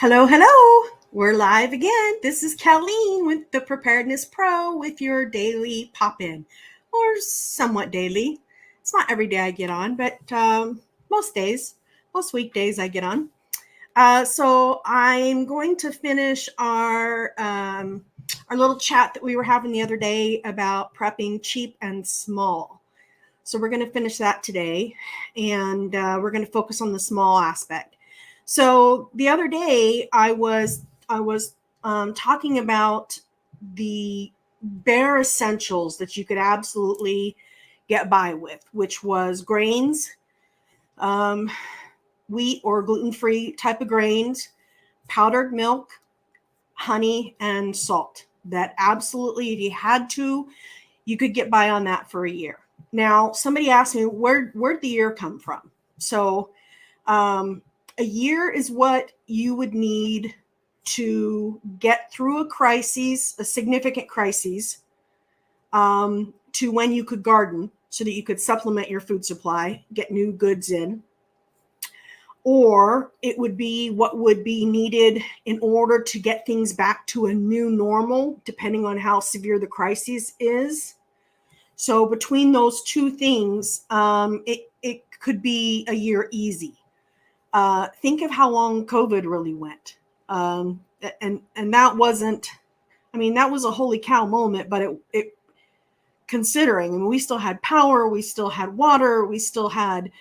Hello, hello. We're live again. This is Colleen with the Preparedness Pro with your daily pop-in, or somewhat daily. It's not every day I get on, but most days, most weekdays I get on. So I'm going to finish our little chat that we were having the other day about prepping cheap and small. So we're going to finish that today, and we're going to focus on the small aspect. So the other day I was talking about the bare essentials that you could absolutely get by with, which was grains, um, wheat or gluten-free type of grains, powdered milk, honey, and salt. That absolutely, if you had to, you could get by on that for a year. Now, somebody asked me where'd the year come from? So um, a year is what you would need to get through a crisis, a significant crisis, to when you could garden so that you could supplement your food supply, get new goods in. Or it would be what would be needed in order to get things back to a new normal, depending on how severe the crisis is. So between those two things, it could be a year easy. Think of how long COVID really went. And that wasn't, I mean, that was a holy cow moment, but it considering, I mean, we still had power, we still had water, we still had,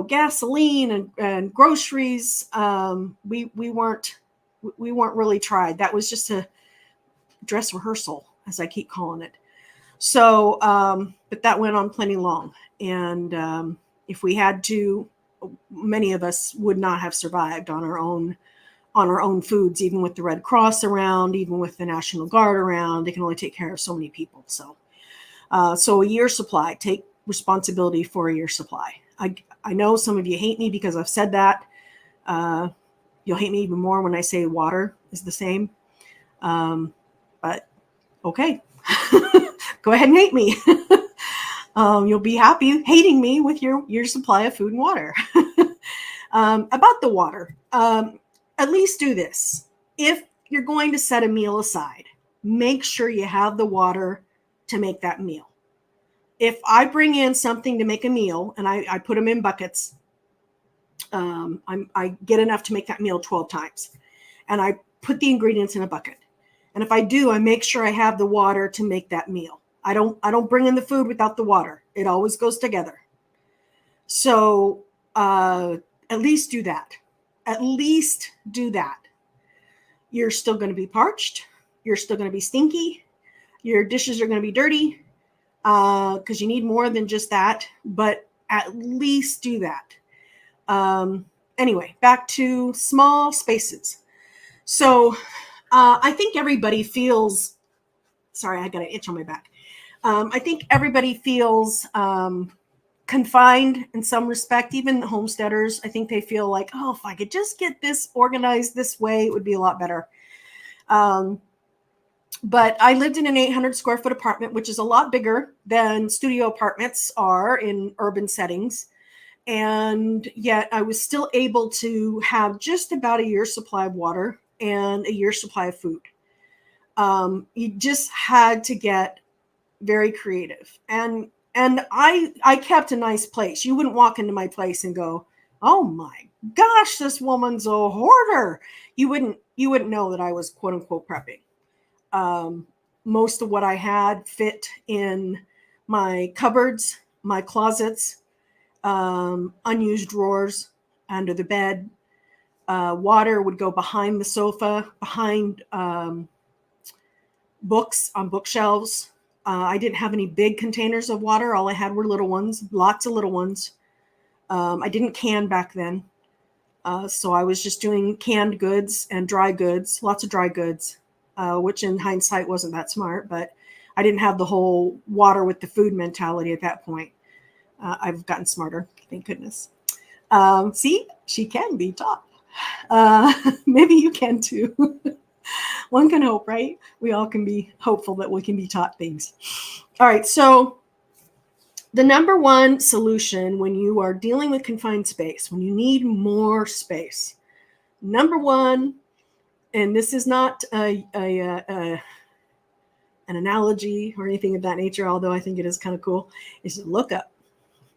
gasoline and groceries. We weren't really tried. That was just a dress rehearsal, as I keep calling it. So, but that went on plenty long. And if we had to, many of us would not have survived on our own foods, even with the Red Cross around, even with the National Guard around. They can only take care of so many people. So a year's supply, take responsibility for a year's supply. I know some of you hate me because I've said that. You'll hate me even more when I say water is the same. But okay, go ahead and hate me. You'll be happy hating me with your supply of food and water. About the water, at least do this. If you're going to set a meal aside, make sure you have the water to make that meal. If I bring in something to make a meal and I put them in buckets, I get enough to make that meal 12 times. And I put the ingredients in a bucket. And if I do, I make sure I have the water to make that meal. I don't bring in the food without the water. It always goes together. So at least do that. At least do that. You're still going to be parched. You're still going to be stinky. Your dishes are going to be dirty because you need more than just that. But at least do that. Anyway, back to small spaces. So I think everybody feels, sorry, I got an itch on my back. I think everybody feels confined in some respect, even the homesteaders. I think they feel like, oh, if I could just get this organized this way, it would be a lot better. But I lived in an 800 square foot apartment, which is a lot bigger than studio apartments are in urban settings. And yet I was still able to have just about a year's supply of water and a year's supply of food. You just had to get very creative. And I kept a nice place. You wouldn't walk into my place and go, oh my gosh, this woman's a hoarder. You wouldn't know that I was quote unquote prepping. Most of what I had fit in my cupboards, my closets, unused drawers under the bed. Water would go behind the sofa, behind books on bookshelves. I didn't have any big containers of water. All I had were little ones, lots of little ones. I didn't can back then. So I was just doing canned goods and dry goods, lots of dry goods, which in hindsight wasn't that smart, but I didn't have the whole water with the food mentality at that point. I've gotten smarter, thank goodness. See, she can be taught. Maybe you can too. One can hope, right? We all can be hopeful that we can be taught things. All right, so the number one solution when you are dealing with confined space, when you need more space, number one, and this is not an analogy or anything of that nature, although I think it is kind of cool, is look up.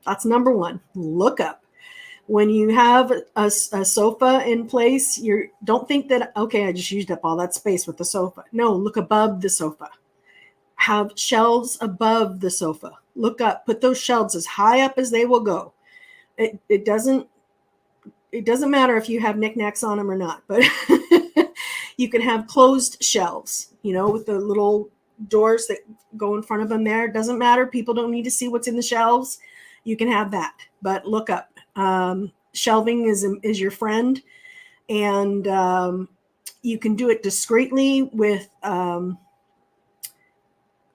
That's number one. Look up. When you have a sofa in place, don't think that, okay, I just used up all that space with the sofa. No, look above the sofa. Have shelves above the sofa. Look up. Put those shelves as high up as they will go. It doesn't matter if you have knickknacks on them or not, but you can have closed shelves, with the little doors that go in front of them there. It doesn't matter. People don't need to see what's in the shelves. You can have that, but look up. Shelving is your friend, and you can do it discreetly with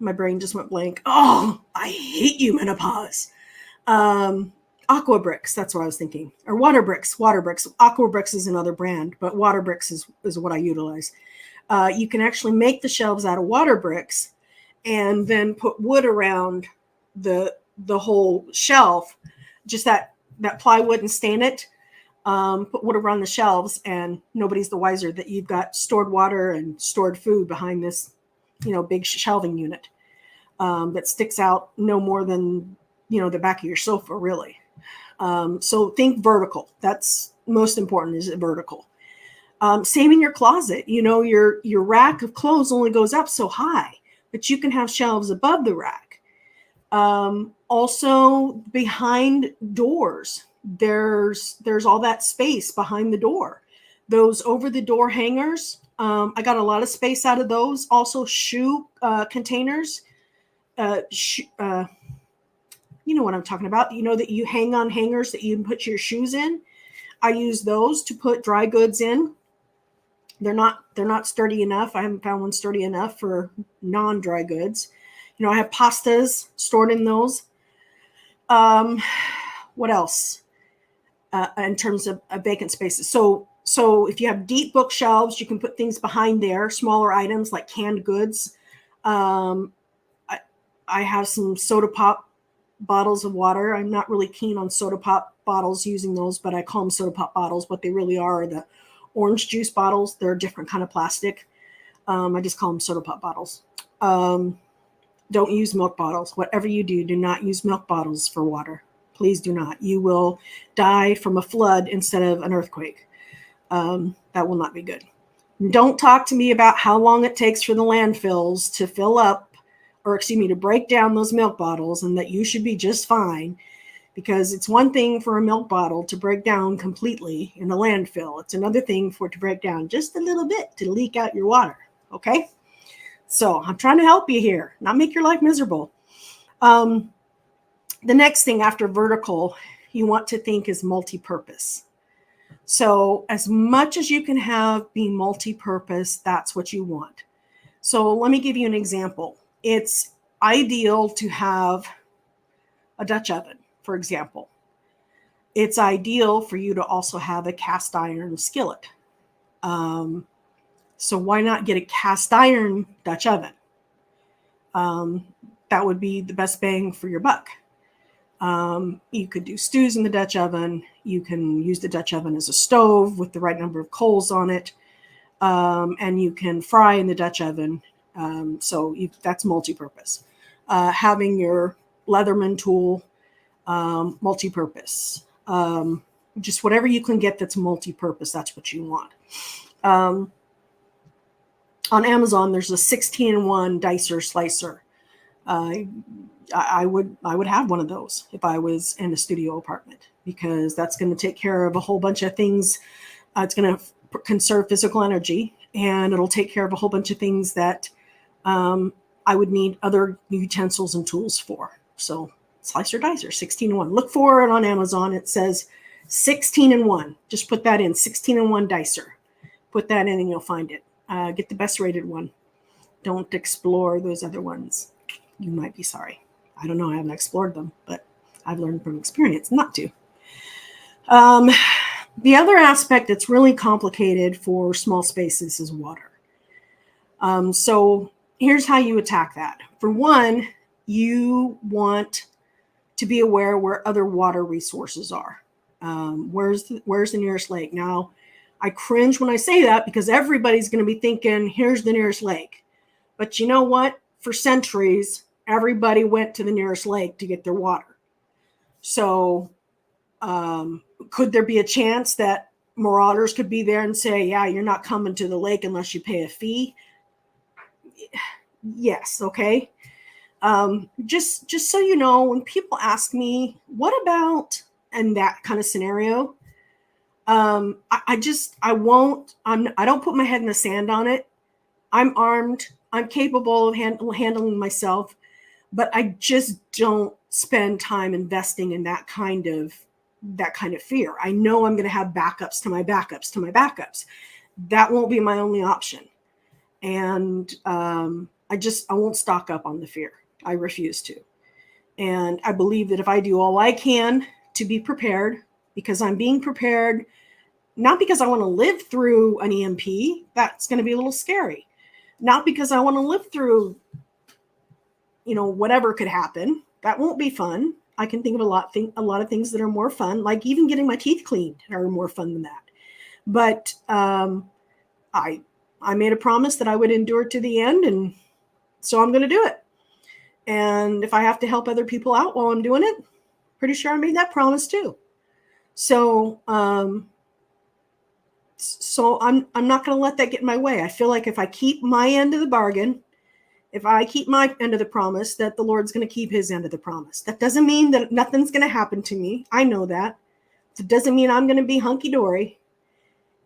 my brain just went blank. Oh, I hate you, menopause. Aqua bricks, that's what I was thinking. Or water bricks. Aqua bricks is another brand, but water bricks is what I utilize. You can actually make the shelves out of water bricks and then put wood around the whole shelf, just that plywood, and stain it. Put wood around the shelves, and nobody's the wiser that you've got stored water and stored food behind this, big shelving unit that sticks out no more than, the back of your sofa, really. So think vertical. That's most important, is vertical. Same in your closet. Your rack of clothes only goes up so high, but you can have shelves above the rack. Also behind doors, there's all that space behind the door. Those over the door hangers, I got a lot of space out of those. Also shoe containers. You know what I'm talking about. That you hang on hangers that you can put your shoes in. I use those to put dry goods in. They're not sturdy enough. I haven't found one sturdy enough for non-dry goods. I have pastas stored in those. What else? In terms of vacant spaces. So if you have deep bookshelves, you can put things behind there, smaller items like canned goods. I have some soda pop bottles of water. I'm not really keen on soda pop bottles, using those, but I call them soda pop bottles. What they really are the orange juice bottles. They're a different kind of plastic. I just call them soda pop bottles. Don't use milk bottles. Whatever you do not use milk bottles for water. Please do not. You will die from a flood instead of an earthquake. That will not be good. Don't talk to me about how long it takes for the landfills to fill up, to break down those milk bottles, and that you should be just fine, because it's one thing for a milk bottle to break down completely in the landfill. It's another thing for it to break down just a little bit to leak out your water. Okay? So I'm trying to help you here, not make your life miserable. The next thing after vertical you want to think is multi-purpose. So as much as you can have be multi-purpose, that's what you want. So let me give you an example. It's ideal to have a Dutch oven, for example. It's ideal for you to also have a cast iron skillet. So why not get a cast iron Dutch oven? That would be the best bang for your buck. You could do stews in the Dutch oven. You can use the Dutch oven as a stove with the right number of coals on it. And you can fry in the Dutch oven. That's multi-purpose. Having your Leatherman tool, multi-purpose. Just whatever you can get that's multi-purpose, that's what you want. On Amazon, there's a 16-in-1 dicer slicer. I would have one of those if I was in a studio apartment, because that's going to take care of a whole bunch of things. It's going to conserve physical energy, and it'll take care of a whole bunch of things that I would need other utensils and tools for. So slicer dicer, 16-in-1. Look for it on Amazon. It says 16-in-1. Just put that in, 16-in-1 dicer. Put that in and you'll find it. Get the best rated one. Don't explore those other ones. You might be sorry. I don't know. I haven't explored them, but I've learned from experience not to. The other aspect that's really complicated for small spaces is water. So here's how you attack that. For one, you want to be aware where other water resources are. Where's the nearest lake? Now, I cringe when I say that because everybody's going to be thinking, here's the nearest lake. But you know what? For centuries, everybody went to the nearest lake to get their water. So could there be a chance that marauders could be there and say, yeah, you're not coming to the lake unless you pay a fee? Yes. Okay. Just so you know, when people ask me, what about, and that kind of scenario, I don't put my head in the sand on it. I'm armed. I'm capable of handling myself, but I just don't spend time investing in that kind of fear. I know I'm going to have backups to my backups to my backups. That won't be my only option. And I won't stock up on the fear. I refuse to. And I believe that if I do all I can to be prepared, because I'm being prepared, not because I want to live through an EMP, that's going to be a little scary. Not because I want to live through, whatever could happen. That won't be fun. I can think of a lot of things that are more fun, like even getting my teeth cleaned are more fun than that. But I made a promise that I would endure to the end, and so I'm going to do it. And if I have to help other people out while I'm doing it, pretty sure I made that promise too. So I'm not going to let that get in my way. I feel like if I keep my end of the bargain, if I keep my end of the promise, that the Lord's going to keep his end of the promise. That doesn't mean that nothing's going to happen to me. I know that. It doesn't mean I'm going to be hunky-dory.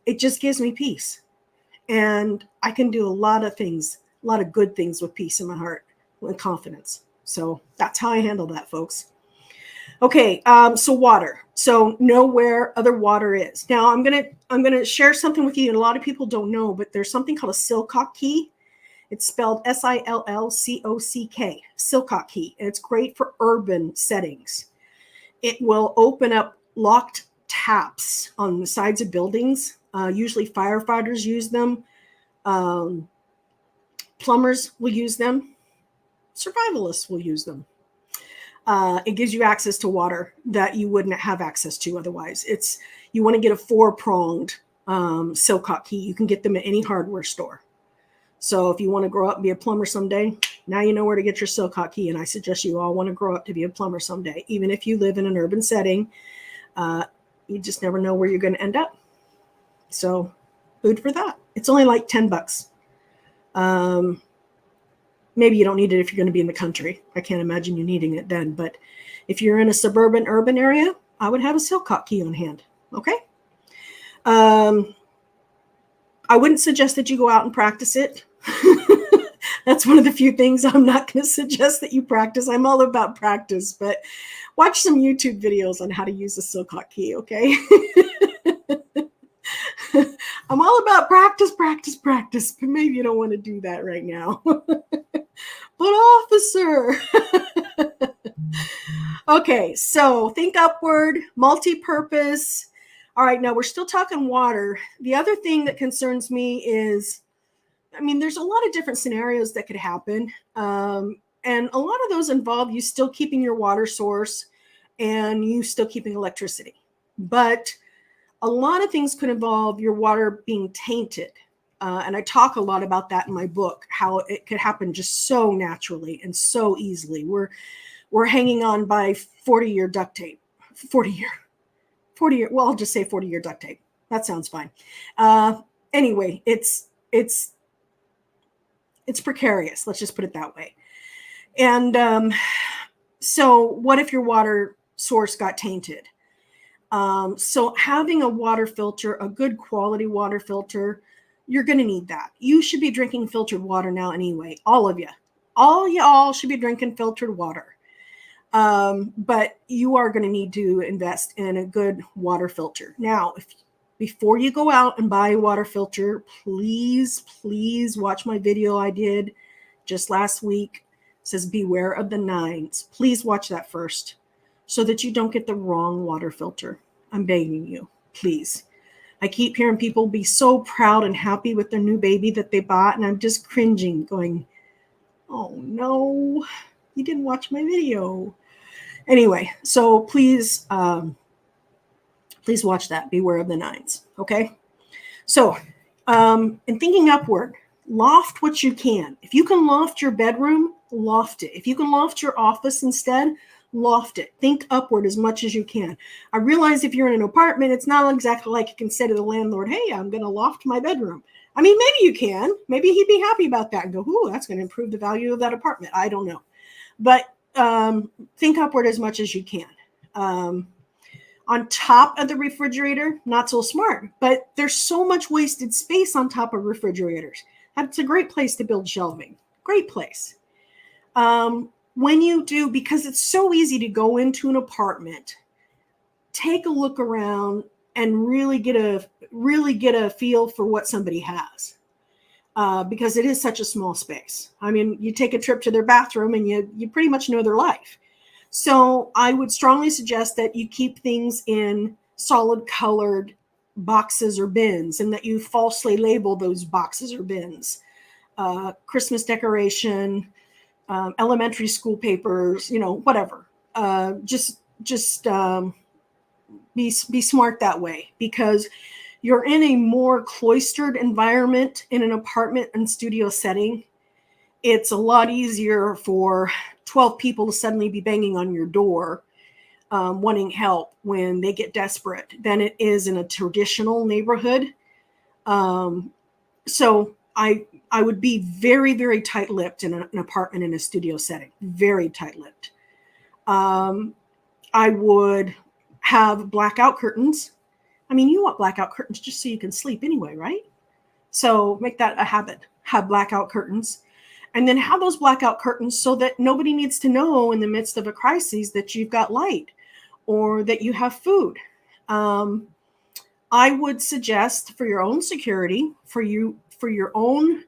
It just gives me peace. And I can do a lot of things, a lot of good things with peace in my heart, with confidence. So that's how I handle that, folks. Okay, so water. So know where other water is. Now I'm gonna share something with you that a lot of people don't know, but there's something called a Silcock key. It's spelled Sillcock, Silcock key, and it's great for urban settings. It will open up locked taps on the sides of buildings. Usually firefighters use them. Plumbers will use them. Survivalists will use them. It gives you access to water that you wouldn't have access to otherwise. You want to get a 4-pronged Silcock key. You can get them at any hardware store. So if you want to grow up and be a plumber someday, now you know where to get your Silcock key. And I suggest you all want to grow up to be a plumber someday. Even if you live in an urban setting, you just never know where you're going to end up. So food for that. It's only like $10. Maybe you don't need it if you're going to be in the country. I can't imagine you needing it then. But if you're in a suburban, urban area, I would have a Silcock key on hand. Okay. I wouldn't suggest that you go out and practice it. That's one of the few things I'm not going to suggest that you practice. I'm all about practice, but watch some YouTube videos on how to use a Silcock key, okay? I'm all about practice, but maybe you don't want to do that right now. But officer. Okay, so think upward, multi-purpose. All right, now we're still talking water. The other thing that concerns me is, there's a lot of different scenarios that could happen. And a lot of those involve you still keeping your water source and you still keeping electricity. But a lot of things could involve your water being tainted. And I talk a lot about that in my book, how it could happen just so naturally and so easily. We're hanging on by 40-year duct tape. 40-year. Well, I'll just say 40-year duct tape. That sounds fine. Anyway, it's precarious. Let's just put it that way. And so what if your water source got tainted? So having a water filter, a good quality water filter, you're going to need that. You should be drinking filtered water now anyway. All of you. All y'all should be drinking filtered water. But you are going to need to invest in a good water filter. Now, before you go out and buy a water filter, please watch my video I did just last week. It says beware of the 9s. Please watch that first so that you don't get the wrong water filter. I'm begging you, please. I keep hearing people be so proud and happy with their new baby that they bought, and I'm just cringing, going, oh no, you didn't watch my video. Anyway, so please watch that. Beware of the 9s. Okay. So, in thinking upward, loft what you can. If you can loft your bedroom, loft it. If you can loft your office instead, loft it. Think upward as much as you can. I realize if you're in an apartment, it's not exactly like you can say to the landlord, hey, I'm going to loft my bedroom. I mean, maybe you can. Maybe he'd be happy about that and go, ooh, that's going to improve the value of that apartment. I don't know. But think upward as much as you can. On top of the refrigerator, not so smart, but there's so much wasted space on top of refrigerators. That's a great place to build shelving. Great place. When you do, because it's so easy to go into an apartment, take a look around and really get a feel for what somebody has. Because it is such a small space. I mean, you take a trip to their bathroom and you pretty much know their life. So I would strongly suggest that you keep things in solid colored boxes or bins, and that you falsely label those boxes or bins. Christmas decoration, elementary school papers, whatever. Just be smart that way, because you're in a more cloistered environment in an apartment and studio setting. It's a lot easier for 12 people to suddenly be banging on your door wanting help when they get desperate than it is in a traditional neighborhood. So I would be very, very tight-lipped in an apartment in a studio setting, very tight-lipped. I would have blackout curtains. I mean, you want blackout curtains just so you can sleep anyway, right? So make that a habit. Have blackout curtains. And then have those blackout curtains so that nobody needs to know in the midst of a crisis that you've got light or that you have food. I would suggest, for your own security, for your own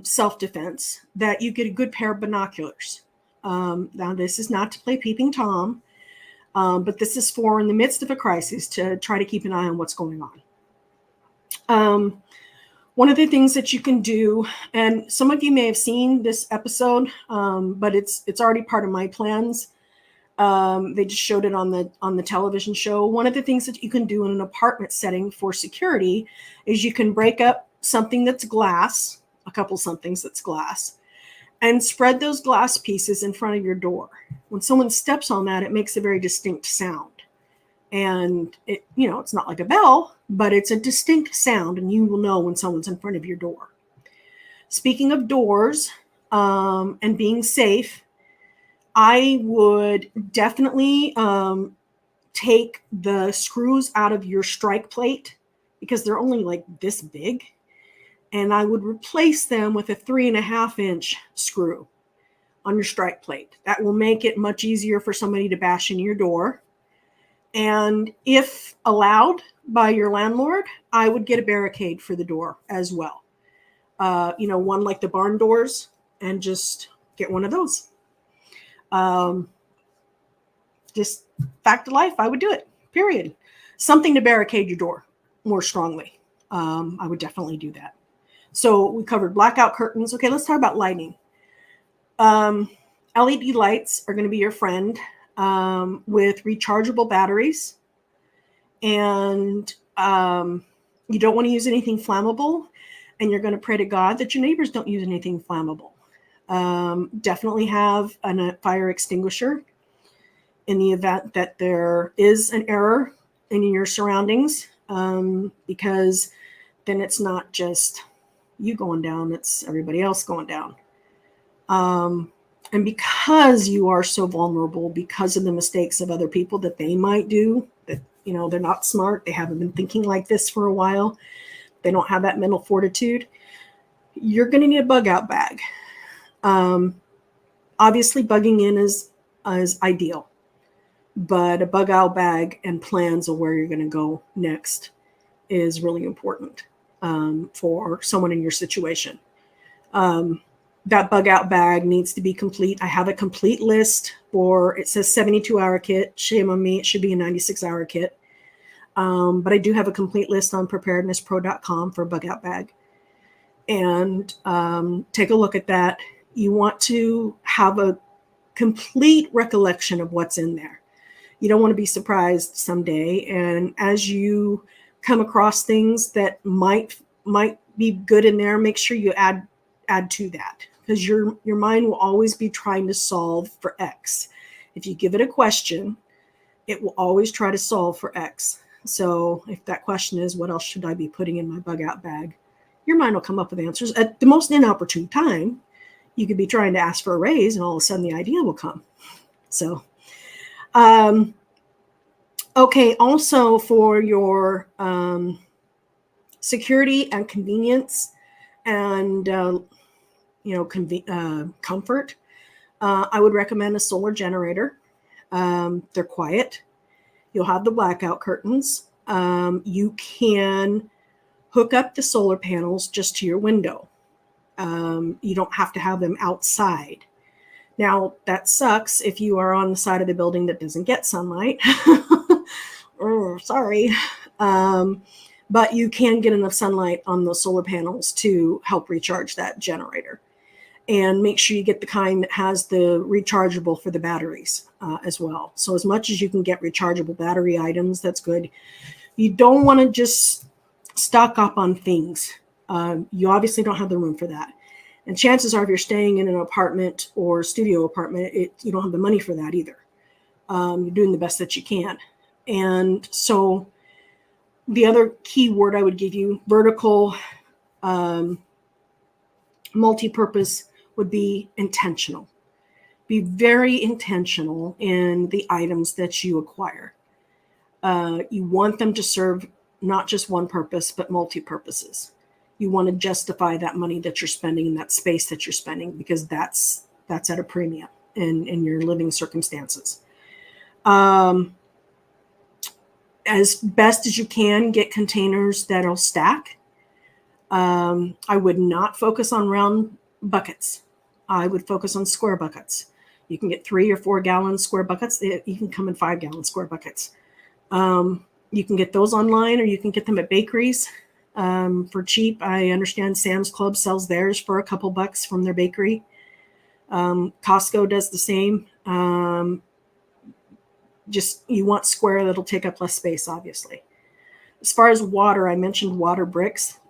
self-defense, that you get a good pair of binoculars. Now, this is not to play peeping Tom, but this is for in the midst of a crisis to try to keep an eye on what's going on. One of the things that you can do, and some of you may have seen this episode, but it's already part of my plans. They just showed it on the television show. One of the things that you can do in an apartment setting for security is you can break up something that's glass, a couple somethings that's glass, and spread those glass pieces in front of your door. When someone steps on that, it makes a very distinct sound. And it's not like a bell, but it's a distinct sound, and you will know when someone's in front of your door. Speaking of doors and being safe, I would definitely take the screws out of your strike plate, because they're only like this big, and I would replace them with a 3.5-inch screw on your strike plate. That will make it much easier for somebody to bash in your door. And if allowed by your landlord, I would get a barricade for the door as well. One like the barn doors, and just get one of those. Just fact of life, I would do it, period. Something to barricade your door more strongly. I would definitely do that. So we covered blackout curtains. Okay, let's talk about lighting. LED lights are going to be your friend. With rechargeable batteries, and you don't want to use anything flammable, and you're going to pray to God that your neighbors don't use anything flammable. Definitely have a fire extinguisher in the event that there is an error in your surroundings, because then it's not just you going down, it's everybody else going down. And because you are so vulnerable, because of the mistakes of other people that they might do, that, they're not smart, they haven't been thinking like this for a while, they don't have that mental fortitude, you're going to need a bug out bag. Obviously, bugging in is ideal, but a bug out bag and plans of where you're going to go next is really important for someone in your situation. That bug out bag needs to be complete. I have a complete list it says 72-hour kit. Shame on me. It should be a 96-hour kit. But I do have a complete list on preparednesspro.com for a bug out bag. And take a look at that. You want to have a complete recollection of what's in there. You don't want to be surprised someday. And as you come across things that might be good in there, make sure you add to that, because your mind will always be trying to solve for X. If you give it a question, it will always try to solve for X. So if that question is, what else should I be putting in my bug out bag? Your mind will come up with answers at the most inopportune time. You could be trying to ask for a raise and all of a sudden the idea will come. So, okay. Also for your, security and convenience and, comfort, I would recommend a solar generator. They're quiet. You'll have the blackout curtains. You can hook up the solar panels just to your window. You don't have to have them outside. Now, that sucks if you are on the side of the building that doesn't get sunlight. Oh, sorry. But you can get enough sunlight on the solar panels to help recharge that generator. And make sure you get the kind that has the rechargeable for the batteries as well. So as much as you can get rechargeable battery items, that's good. You don't want to just stock up on things. You obviously don't have the room for that. And chances are if you're staying in an apartment or studio apartment, you don't have the money for that either. You're doing the best that you can. And so the other key word I would give you, vertical, multi-purpose, would be intentional. Be very intentional in the items that you acquire. You want them to serve not just one purpose, but multi-purposes. You want to justify that money that you're spending and that space that you're spending, because that's at a premium in your living circumstances. As best as you can, get containers that'll stack. I would not focus on round buckets. I would focus on square buckets. You can get 3 or 4 gallon square buckets. You can come in 5 gallon square buckets. You can get those online, or you can get them at bakeries for cheap. I understand Sam's Club sells theirs for a couple bucks from their bakery. Costco does the same. Just you want square that'll take up less space, obviously. As far as water, I mentioned water bricks.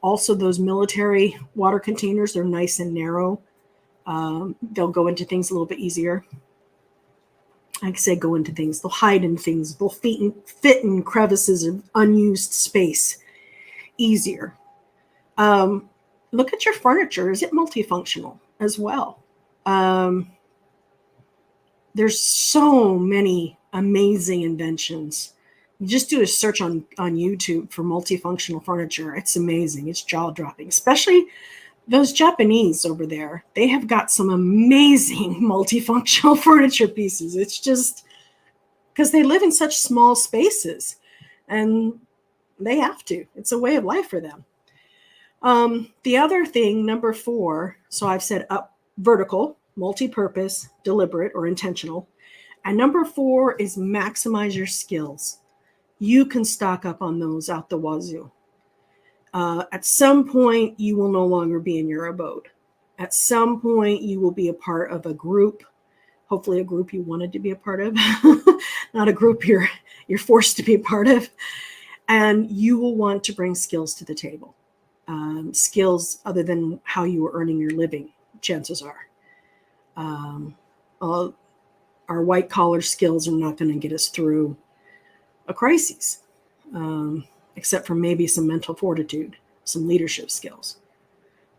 Also, those military water containers, they're nice and narrow. They'll go into things a little bit easier. I say go into things. They'll hide in things. They'll fit in crevices of unused space easier. Look at your furniture. Is it multifunctional as well? There's so many amazing inventions. You just do a search on YouTube for multifunctional furniture. It's amazing. It's jaw-dropping, especially those Japanese over there. They have got some amazing multifunctional furniture pieces. It's just because they live in such small spaces and they have to. It's a way of life for them. The other thing, number 4, so I've said up, vertical, multi-purpose, deliberate, or intentional. And number 4 is maximize your skills. You can stock up on those out the wazoo. At some point, you will no longer be in your abode. At some point, you will be a part of a group, hopefully a group you wanted to be a part of, not a group you're forced to be a part of. And you will want to bring skills to the table. Skills other than how you are earning your living, chances are. Our white collar skills are not going to get us through a crisis, except for maybe some mental fortitude, some leadership skills.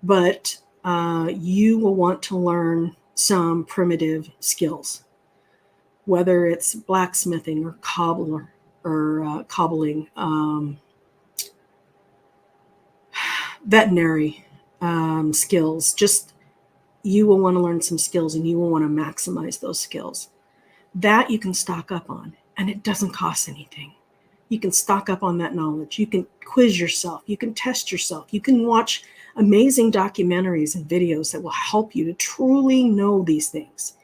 But you will want to learn some primitive skills, whether it's blacksmithing or cobbling, veterinary skills. Just you will want to learn some skills, and you will want to maximize those skills. That you can stock up on, and it doesn't cost anything. You can stock up on that knowledge. You can quiz yourself. You can test yourself. You can watch amazing documentaries and videos that will help you to truly know these things.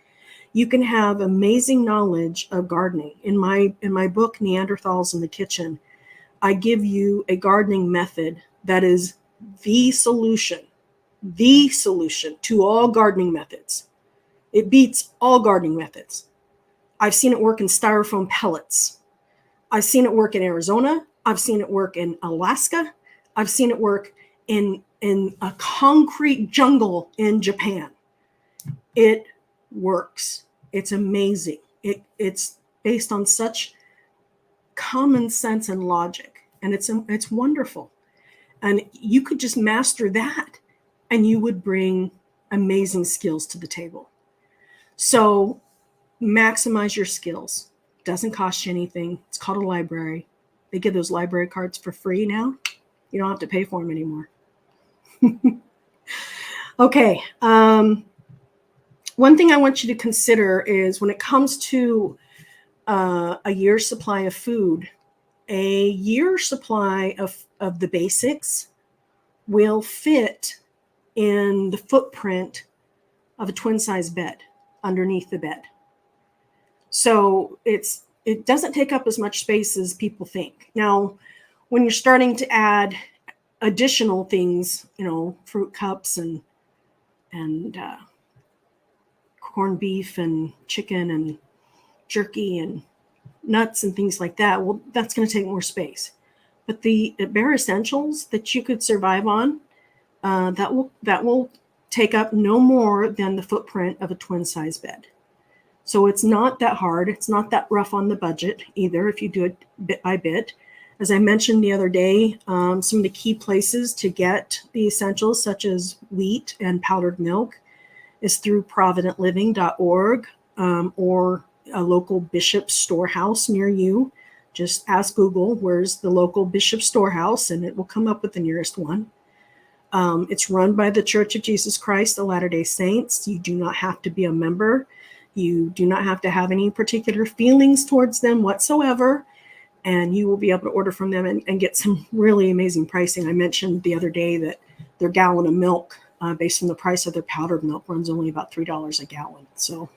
You can have amazing knowledge of gardening. In my book, Neanderthals in the Kitchen, I give you a gardening method that is the solution to all gardening methods. It beats all gardening methods. I've seen it work in styrofoam pellets. I've seen it work in Arizona. I've seen it work in Alaska. I've seen it work in a concrete jungle in Japan. It works. It's amazing. It's based on such common sense and logic, and it's wonderful. And you could just master that, and you would bring amazing skills to the table. So maximize your skills. Doesn't cost you anything. It's called a library. They give those library cards for free now. You don't have to pay for them anymore. Okay. One thing I want you to consider is when it comes to a year's supply of food, a year's supply of the basics will fit in the footprint of a twin-size bed underneath the bed. So it doesn't take up as much space as people think. Now, when you're starting to add additional things, fruit cups and corned beef and chicken and jerky and nuts and things like that, well, that's going to take more space. But the bare essentials that you could survive on, that will take up no more than the footprint of a twin-size bed. So it's not that hard. It's not that rough on the budget either if you do it bit by bit. As I mentioned the other day, some of the key places to get the essentials, such as wheat and powdered milk, is through providentliving.org or a local Bishop storehouse near you. Just ask Google, where's the local Bishop storehouse, and it will come up with the nearest one. It's run by the Church of Jesus Christ of Latter-day Saints. You do not have to be a member. You do not have to have any particular feelings towards them whatsoever, and you will be able to order from them and get some really amazing pricing. I mentioned the other day that their gallon of milk, based on the price of their powdered milk, runs only about $3 a gallon. So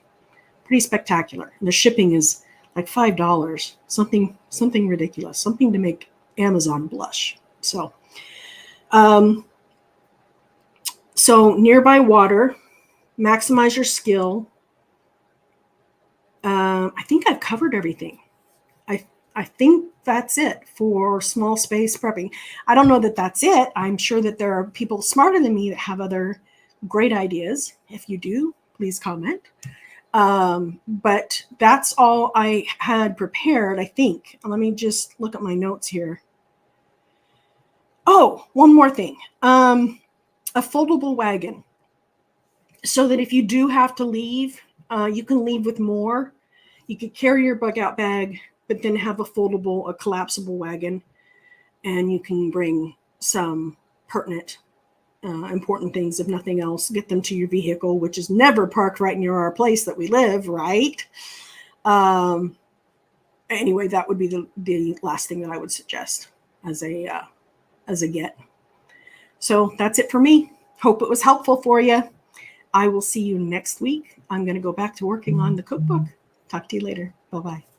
pretty spectacular. And the shipping is like $5, something ridiculous, something to make Amazon blush. So nearby water, maximize your skill. I think I've covered everything. I think that's it for small space prepping. I don't know that that's it. I'm sure that there are people smarter than me that have other great ideas. If you do, please comment. But that's all I had prepared, I think. Let me just look at my notes here. Oh, one more thing. A foldable wagon. So that if you do have to leave, you can leave with more. You could carry your bug out bag, but then have a collapsible wagon, and you can bring some pertinent, important things, if nothing else, get them to your vehicle, which is never parked right near our place that we live, right? Anyway, that would be the last thing that I would suggest as a get. So that's it for me. Hope it was helpful for you. I will see you next week. I'm going to go back to working on the cookbook. Talk to you later. Bye-bye.